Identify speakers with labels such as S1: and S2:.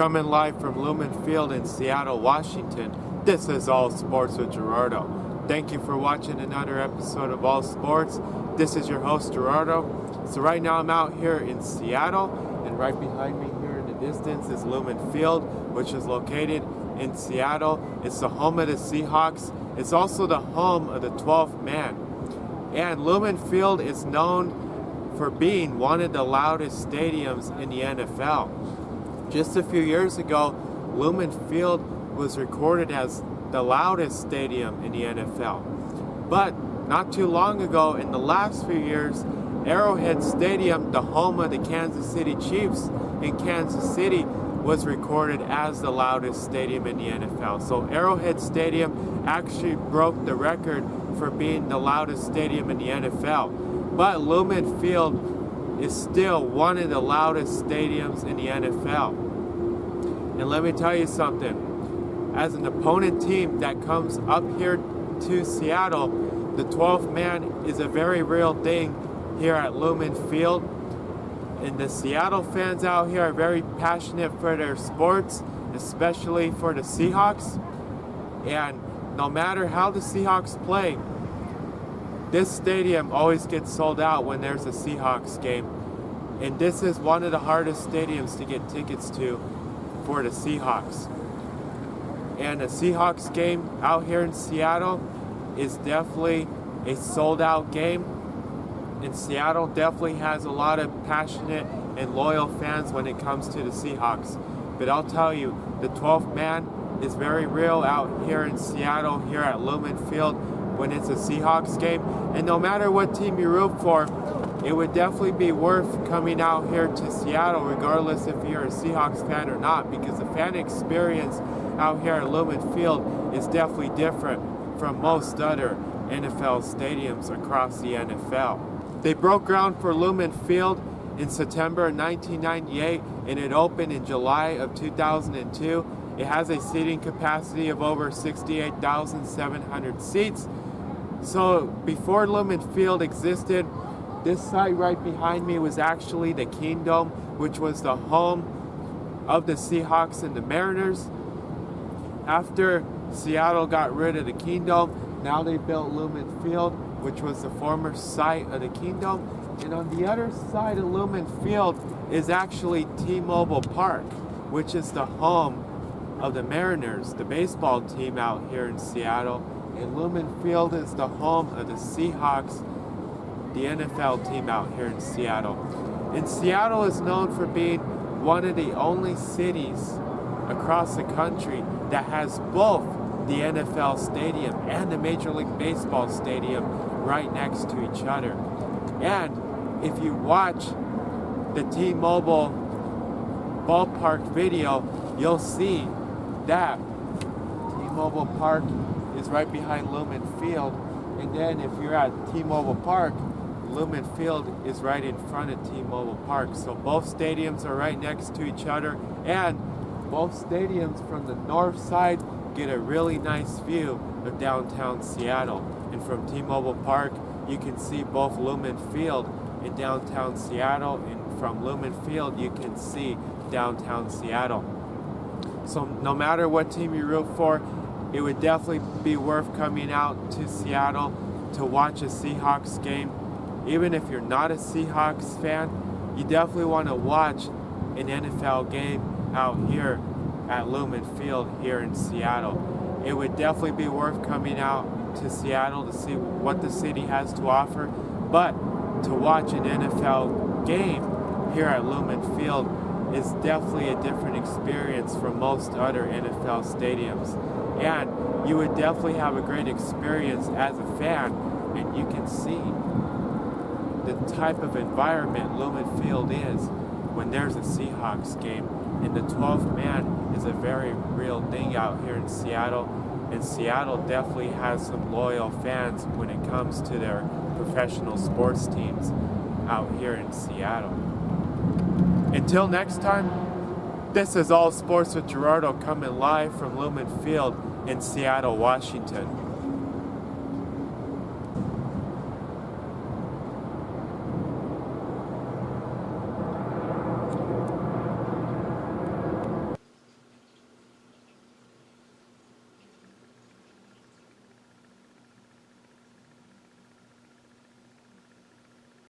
S1: Coming live from LumenField in Seattle, Washington, this is All Sports with Gerardo. Thank you for watching another episode of All Sports. This is your host, Gerardo. So right now I'm out here in Seattle, and right behind me here in the distance is LumenField, which is located in Seattle. It's the home of the Seahawks. It's also the home of the 12th man. And LumenField is known for being one of the loudest stadiums in the NFL. Just a few years ago, LumenField was recorded as the loudest stadium in the NFL. But not too long ago, in the last few years, Arrowhead Stadium, the home of the Kansas City Chiefs in Kansas City, was recorded as the loudest stadium in the NFL. So Arrowhead Stadium actually broke the record for being the loudest stadium in the NFL. But LumenField is still one of the loudest stadiums in the NFL. And let me tell you something. As an opponent team that comes up here to Seattle, the 12th man is a very real thing here at LumenField. And the Seattle fans out here are very passionate for their sports, especially for the Seahawks. And no matter how the Seahawks play, this stadium always gets sold out when there's a Seahawks game. And this is one of the hardest stadiums to get tickets to for the Seahawks. And a Seahawks game out here in Seattle is definitely a sold out game. And Seattle definitely has a lot of passionate and loyal fans when it comes to the Seahawks. But I'll tell you, the 12th man is very real out here in Seattle, here at LumenField, when it's a Seahawks game. And no matter what team you root for, it would definitely be worth coming out here to Seattle, regardless if you're a Seahawks fan or not, because the fan experience out here at LumenField is definitely different from most other NFL stadiums across the NFL. They broke ground for LumenField in September 1998, and it opened in July of 2002. It has a seating capacity of over 68,700 seats. So before LumenField existed, this site right behind me was actually the Kingdome, which was the home of the Seahawks and the Mariners. After Seattle got rid of the Kingdome, now they built LumenField, which was the former site of the Kingdome. And on the other side of LumenField is actually T-Mobile Park, which is the home of the Mariners, the baseball team out here in Seattle. And LumenField is the home of the Seahawks, the NFL team out here in Seattle. And Seattle is known for being one of the only cities across the country that has both the NFL stadium and the Major League Baseball stadium right next to each other. And if you watch the T-Mobile ballpark video, you'll see that T-Mobile Park is right behind LumenField, and then if you're at T-Mobile Park, LumenField is right in front of T-Mobile Park. So both stadiums are right next to each other, and both stadiums from the north side get a really nice view of downtown Seattle. And from T-Mobile Park, you can see both LumenField in downtown Seattle, and from LumenField, you can see downtown Seattle. So no matter what team you root for, it would definitely be worth coming out to Seattle to watch a Seahawks game. Even if you're not a Seahawks fan, you definitely want to watch an NFL game out here at LumenField here in Seattle. It would definitely be worth coming out to Seattle to see what the city has to offer. But to watch an NFL game here at LumenField is definitely a different experience from most other NFL stadiums. And you would definitely have a great experience as a fan, and you can see the type of environment LumenField is when there's a Seahawks game. And the 12th man is a very real thing out here in Seattle, and Seattle definitely has some loyal fans when it comes to their professional sports teams out here in Seattle. Until next time, this is All Sports with Gerardo coming live from LumenField in Seattle, Washington.